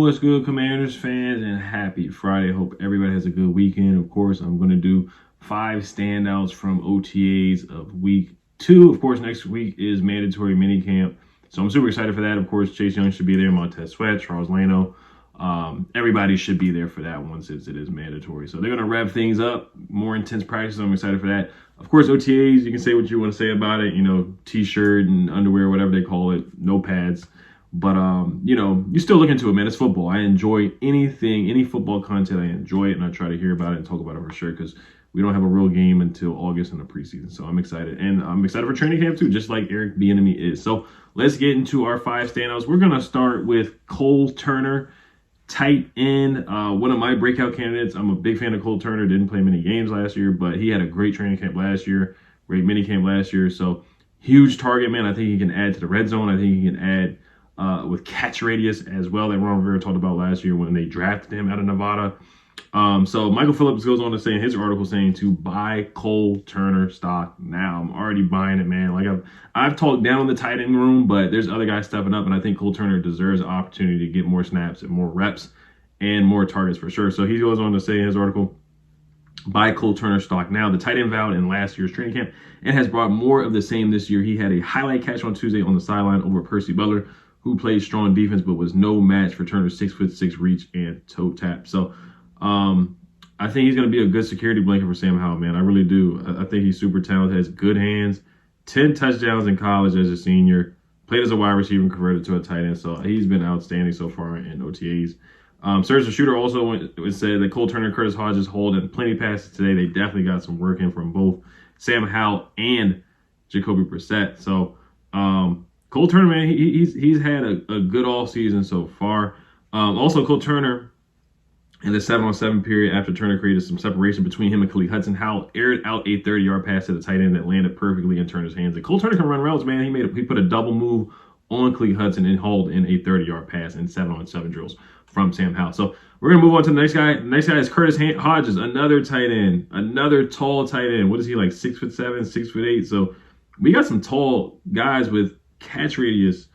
What's good, Commanders fans, and happy Friday. Hope everybody has a good weekend. Of course, I'm going to do 5 standouts from OTAs of week 2. Of course, next week is mandatory minicamp, so I'm super excited for that. Of course, Chase Young should be there, Montez Sweat, Charles Leno. Everybody should be there for that one since it is mandatory. So they're going to rev things up, more intense practice. I'm excited for that. Of course, OTAs, you can say what you want to say about it, t-shirt and underwear, whatever they call it, no pads. But, you still look into it, man. It's football. I enjoy any football content. I enjoy it, and I try to hear about it and talk about it for sure because we don't have a real game until August in the preseason. So I'm excited. And I'm excited for training camp, too, just like Eric Bieniemy is. So let's get into our 5 standouts. We're going to start with Cole Turner, tight end, one of my breakout candidates. I'm a big fan of Cole Turner. Didn't play many games last year, but he had a great training camp last year, great mini camp last year. So huge target, man. I think he can add to the red zone. I think he can add with catch radius as well that Ron Rivera talked about last year when they drafted him out of Nevada. So Michael Phillips goes on to say in his article saying to buy Cole Turner stock now. I'm already buying it, man. Like I've talked down the tight end room, but there's other guys stepping up, and I think Cole Turner deserves an opportunity to get more snaps and more reps and more targets for sure. So he goes on to say in his article, buy Cole Turner stock now. The tight end vowed in last year's training camp and has brought more of the same this year. He had a highlight catch on Tuesday on the sideline over Percy Butler, who played strong defense but was no match for Turner's 6'6" reach and toe tap. So I think he's going to be a good security blanket for Sam Howell, man. I really do. I think he's super talented, has good hands, 10 touchdowns in college as a senior, played as a wide receiver and converted to a tight end. So he's been outstanding so far in OTAs. Serge the Shooter also said that Cole Turner and Curtis Hodges hauled in plenty of passes today. They definitely got some work in from both Sam Howell and Jacoby Brissette. So Cole Turner, man, he's had a good offseason so far. Also, Cole Turner, in the 7-on-7 period after Turner created some separation between him and Khalil Hudson, Howell aired out a 30-yard pass to the tight end that landed perfectly in Turner's hands. And Cole Turner can run routes, man. He put a double move on Khalil Hudson and hauled in a 30-yard pass in 7-on-7 drills from Sam Howell. So we're going to move on to the next guy. The next guy is Curtis Hodges, another tight end, another tall tight end. What is he, like 6'7", 6'8"? So we got some tall guys with catch radius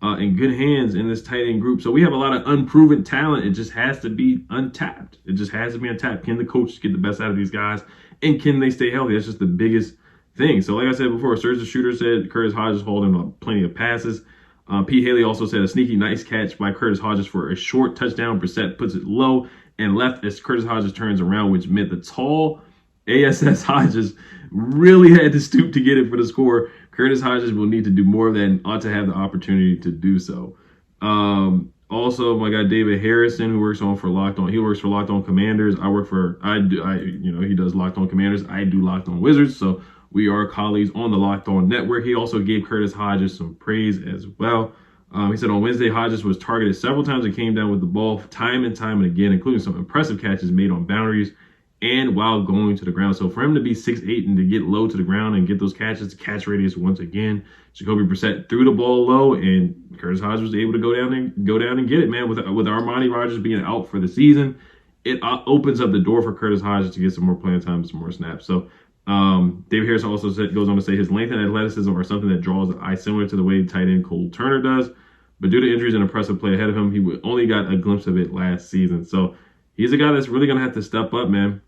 and good hands in this tight end group. So we have a lot of unproven talent. It just has to be untapped. It just has to be untapped. Can the coaches get the best out of these guys? And can they stay healthy? That's just the biggest thing. So like I said before, Serge the Shooter said Curtis Hodges holding plenty of passes. Pete Haley also said a sneaky nice catch by Curtis Hodges for a short touchdown. Brissette puts it low and left as Curtis Hodges turns around, which meant the tall ASS Hodges really had to stoop to get it for the score. Curtis Hodges will need to do more of that and ought to have the opportunity to do so. Also, my guy David Harrison, who works for Locked On. He works for Locked On Commanders. He does Locked On Commanders. I do Locked On Wizards. So we are colleagues on the Locked On Network. He also gave Curtis Hodges some praise as well. He said on Wednesday, Hodges was targeted several times and came down with the ball time and time and again, including some impressive catches made on boundaries and while going to the ground. So for him to be 6'8" and to get low to the ground and get those catches, catch radius once again, Jacoby Brissette threw the ball low, and Curtis Hodges was able to go down and get it, man. With Armani Rogers being out for the season, it opens up the door for Curtis Hodges to get some more playing time and some more snaps. So David Harrison also goes on to say his length and athleticism are something that draws the eye, similar to the way tight end Cole Turner does. But due to injuries and impressive play ahead of him, he only got a glimpse of it last season. So he's a guy that's really going to have to step up, man.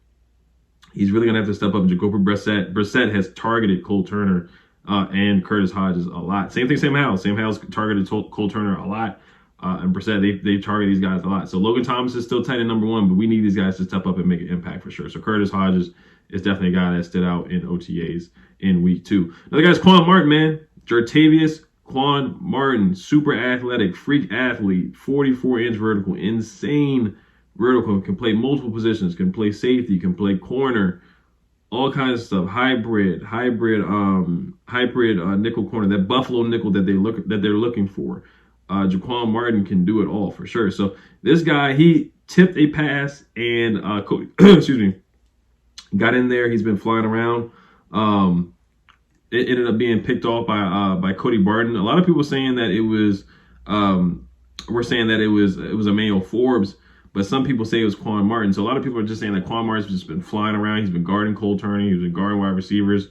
He's really going to have to step up. Jacoby Brissette has targeted Cole Turner and Curtis Hodges a lot. Same thing, Sam Howell. Sam Howell's targeted Cole Turner a lot. And Brissette, they target these guys a lot. So Logan Thomas is still tight end number 1, but we need these guys to step up and make an impact for sure. So Curtis Hodges is definitely a guy that stood out in OTAs in week 2. Another guy's Quan Martin, man. Jartavius Quan Martin, super athletic, freak athlete, 44-inch vertical, insane vertical, can play multiple positions, can play safety, can play corner, all kinds of stuff. Hybrid nickel corner, that Buffalo nickel that they're looking for. Jaquan Martin can do it all for sure. So this guy, he tipped a pass and got in there. He's been flying around. It ended up being picked off by Cody Barton. A lot of people saying that it was Emanuel Forbes, but some people say it was Quan Martin. So a lot of people are just saying that Quan Martin's just been flying around. He's been guarding Cole Turner. He's been guarding wide receivers.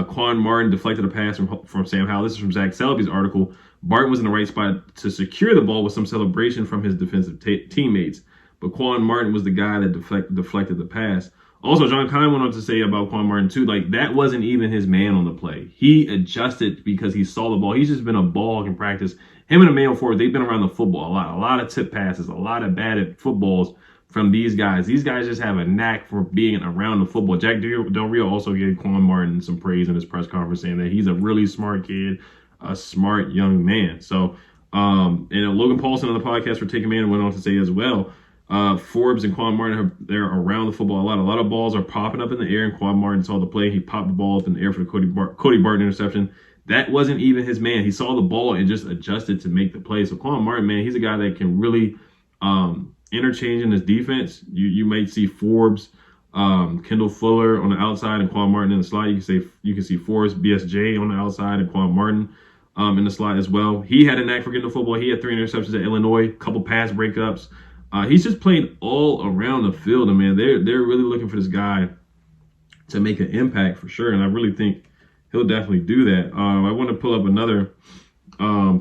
Quan Martin deflected a pass from Sam Howell. This is from Zach Selby's article. Barton was in the right spot to secure the ball with some celebration from his defensive teammates, but Quan Martin was the guy that deflected the pass. Also, John Kine went on to say about Quan Martin too, like that wasn't even his man on the play. He adjusted because he saw the ball. He's just been a ball hawk in practice. Him and Emanuel Forbes, they've been around the football a lot of tip passes, a lot of batted footballs from these guys. These guys just have a knack for being around the football. Jack Del Rio also gave Quan Martin some praise in his press conference, saying that he's a really smart kid, a smart young man. So, and Logan Paulson on the podcast for Take a Man went on to say as well, Forbes and Quan Martin, they're around the football a lot. A lot of balls are popping up in the air, and Quan Martin saw the play. He popped the ball up in the air for the Cody Barton interception. That wasn't even his man. He saw the ball and just adjusted to make the play. So Quan Martin, man, he's a guy that can really interchange in his defense. You might see Forbes, Kendall Fuller on the outside and Quan Martin in the slot. You can see Forbes, BSJ on the outside and Quan Martin in the slot as well. He had a knack for getting the football. He had 3 interceptions at Illinois, couple pass breakups. He's just playing all around the field, and man, they're really looking for this guy to make an impact for sure. And I really think he'll definitely do that. I want to pull up another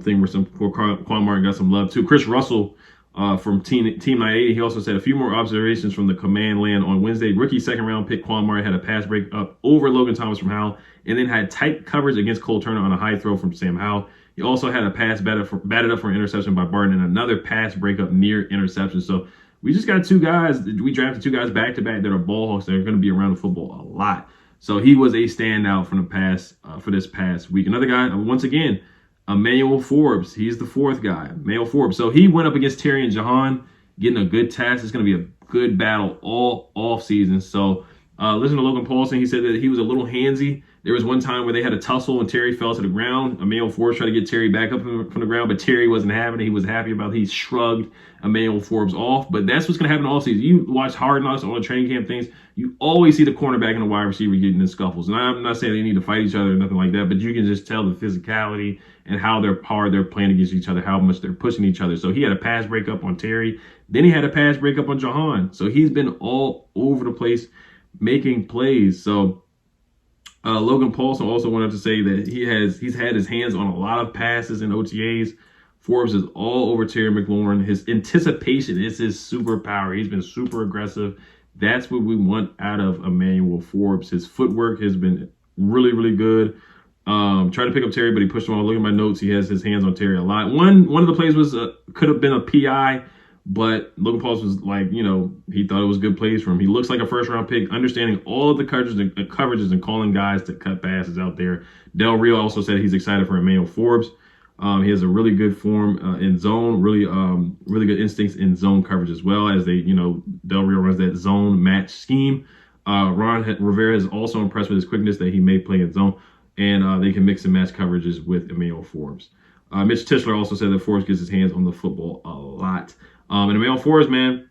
thing where Quan Martin got some love too. Chris Russell from Team 980, he also said a few more observations from the command land on Wednesday. Rookie second round pick Quan Martin had a pass break up over Logan Thomas from Howell, and then had tight coverage against Cole Turner on a high throw from Sam Howell. He also had a pass batted up for an interception by Barton and another pass breakup near interception. So we just got 2 guys. We drafted 2 guys back to back that are ball hawks that are going to be around the football a lot. So he was a standout from the past for this past week. Another guy, once again, Emanuel Forbes. He's the 4th guy, Emanuel Forbes. So he went up against Terry and Jahan, getting a good test. It's going to be a good battle all off season. So listen to Logan Paulson. He said that he was a little handsy. There was one time where they had a tussle and Terry fell to the ground. Emanuel Forbes tried to get Terry back up from the ground, but Terry wasn't having it. He was happy about it. He shrugged Emanuel Forbes off. But that's what's going to happen all season. You watch Hard Knocks, all the training camp things, you always see the cornerback and the wide receiver getting in scuffles. And I'm not saying they need to fight each other or nothing like that, but you can just tell the physicality and how hard they're playing against each other, how much they're pushing each other. So he had a pass breakup on Terry. Then he had a pass breakup on Jahan. So he's been all over the place making plays. So Logan Paulson also wanted to say that he's had his hands on a lot of passes in OTAs. Forbes is all over Terry McLaurin. His anticipation is his superpower. He's been super aggressive. That's what we want out of Emanuel Forbes. His footwork has been really, really good. Tried to pick up Terry, but he pushed him off. Look at my notes. He has his hands on Terry a lot. One of the plays was could have been a PI, but Logan Paulson was like, he thought it was good plays for him. He looks like a first-round pick, understanding all of the coverages and calling guys to cut passes out there. Del Rio also said he's excited for Emanuel Forbes. He has a really good form in zone, really good instincts in zone coverage as well, as they, Del Rio runs that zone match scheme. Ron Rivera is also impressed with his quickness that he may play in zone, and they can mix and match coverages with Emanuel Forbes. Mitch Tischler also said that Forbes gets his hands on the football a lot. And Emanuel Forbes, man,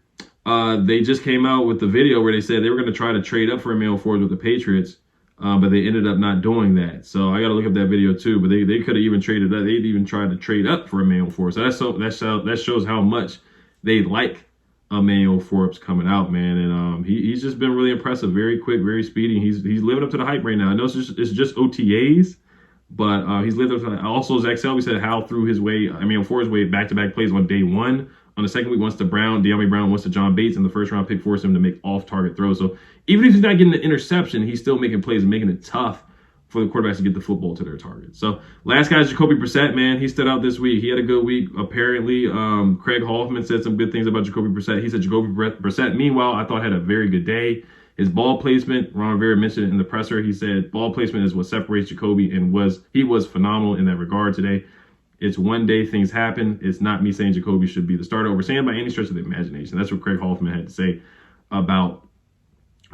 they just came out with the video where they said they were going to try to trade up for Emanuel Forbes with the Patriots, but they ended up not doing that. So I got to look up that video too. But they could have even traded up. They'd even tried to trade up for Emanuel Forbes. So that shows how much they like Emanuel Forbes coming out, man. And he's just been really impressive, very quick, very speedy. He's living up to the hype right now. I know it's just OTAs. But he's lived up to that. Also, Zach Selby said Howell threw his way, Forbes' way back-to-back plays on day 1. On the second week, once to De'Ami Brown, once to John Bates, and the first-round pick forced him to make off-target throws. So even if he's not getting the interception, he's still making plays and making it tough for the quarterbacks to get the football to their target. So last guy is Jacoby Brissette, man. He stood out this week. He had a good week. Apparently, Craig Hoffman said some good things about Jacoby Brissette. He said Jacoby Brissette, meanwhile, I thought had a very good day. His ball placement, Ron Rivera mentioned it in the presser. He said ball placement is what separates Jacoby, and he was phenomenal in that regard today. It's one day things happen. It's not me saying Jacoby should be the starter over Sam by any stretch of the imagination. That's what Craig Hoffman had to say about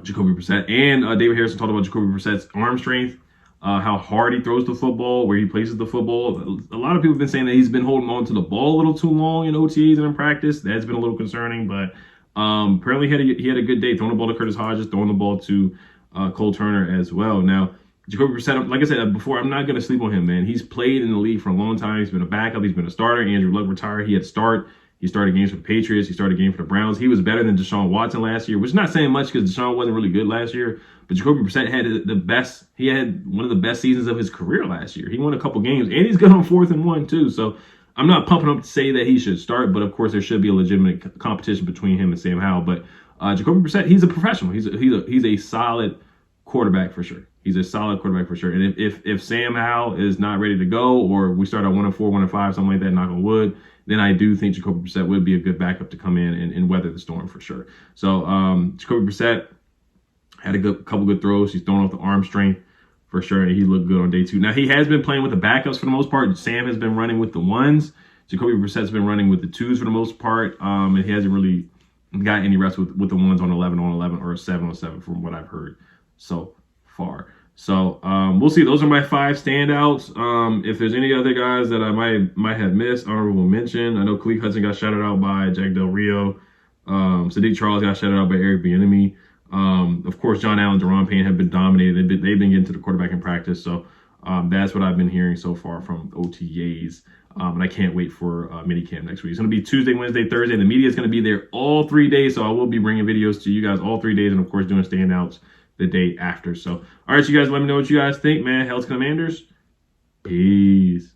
Jacoby Brissette. And David Harrison talked about Jacoby Brissette's arm strength, how hard he throws the football, where he places the football. A lot of people have been saying that he's been holding on to the ball a little too long in OTAs and in practice. That's been a little concerning, but apparently he had a good day throwing the ball to Curtis Hodges, throwing the ball to Cole Turner as well. Now, Jacoby Brissette, like I said before, I'm not going to sleep on him, man. He's played in the league for a long time. He's been a backup. He's been a starter. Andrew Luck retired. He had to start. He started games for the Patriots. He started a game for the Browns. He was better than Deshaun Watson last year, which is not saying much because Deshaun wasn't really good last year. But Jacoby Brissette had the best. He had one of the best seasons of his career last year. He won a couple games, and he's good on 4th and 1 too. So I'm not pumping up to say that he should start, but of course there should be a legitimate competition between him and Sam Howell. But Jacoby Brissette, he's a professional. He's a solid quarterback for sure. He's a solid quarterback for sure. And if Sam Howell is not ready to go, or we start at 1-4, 1-5, something like that, knock on wood, then I do think Jacoby Brissette would be a good backup to come in and weather the storm for sure. So Jacoby Brissette had a couple good throws. He's throwing off the arm strength for sure, and he looked good on day 2. Now, he has been playing with the backups for the most part. Sam has been running with the 1s. Jacoby Brissette's been running with the 2s for the most part, and he hasn't really got any reps with the 1s on 11 on 11 or 7 on 7 from what I've heard so far. So we'll see. Those are my 5 standouts. If there's any other guys that I might have missed, honorable mention. I know Khalif Hudson got shouted out by Jack Del Rio. Sadiq Charles got shouted out by Eric Bieniemy. Of course, John Allen, Deron Payne have been dominated. They've been getting to the quarterback in practice. So that's what I've been hearing so far from OTAs. And I can't wait for minicamp next week. It's going to be Tuesday, Wednesday, Thursday. The media is going to be there all 3 days. So I will be bringing videos to you guys all 3 days. And, of course, doing standouts the day after. So, all right, you guys, let me know what you guys think, man. Hell's Commanders. Peace.